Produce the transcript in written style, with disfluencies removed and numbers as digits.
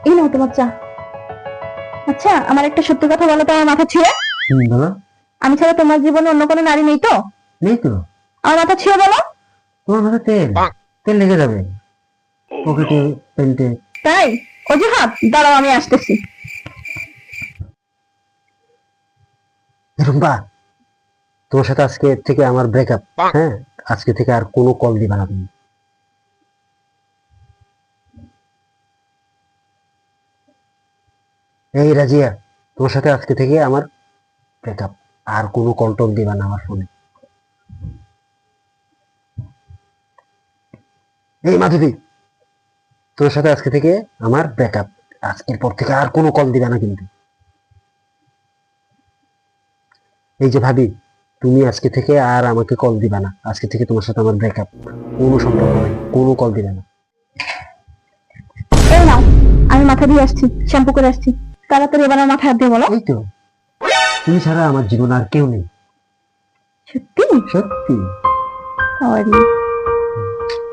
এই নাও তোমার চা। আচ্ছা, আমার একটা সত্যি কথা বলো তো আমার মাথা ছিঁড়ে। বলো। আমি ছাড়া তোমার জীবনে অন্য কোনো নারী নেই তো? নেই তো। আমার মাথা ছিঁড়ে বলো। তোমার মাথায় তেল তেল লেগে যাবে পকেটে, প্যান্টে। তাই? অজুহাত? দাঁড়াও, আমি আসতেছি। রুম্পা, তোমার সাথে আজকে থেকে আমার ব্রেকআপ। হ্যাঁ, আজকে থেকে আর কোনো কল দিবা না তুমি। এই রাজিয়া, তোমার সাথে আজকে থেকে আমার ব্রেকআপ। আর কোনো কল টল দিবা না আমার ফোনে। এই মাধবী, তোমার সাথে আজকে থেকে আমার ব্রেকআপ। আজকের পর থেকে আর কোনো কল দিবা না কিন্তু। এই যে ভাবি, তুমি আজকে থেকে আর আমাকে কল দিবা না। আজকে থেকে তোমার সাথে আমার ব্রেকআপ। কোনো সম্পর্ক নাই, কোনো কল দিবা না। এই নাও, আমি মাথা দিয়ে আসছি, শ্যাম্পু করে আসছি। তাড়াতাড়ি এবার আমার মাথায় হাত দিয়ে বলো। এই তো, তুমি ছাড়া আমার জীবন আর কেউ নেই। সত্যি? সত্যি। সরি।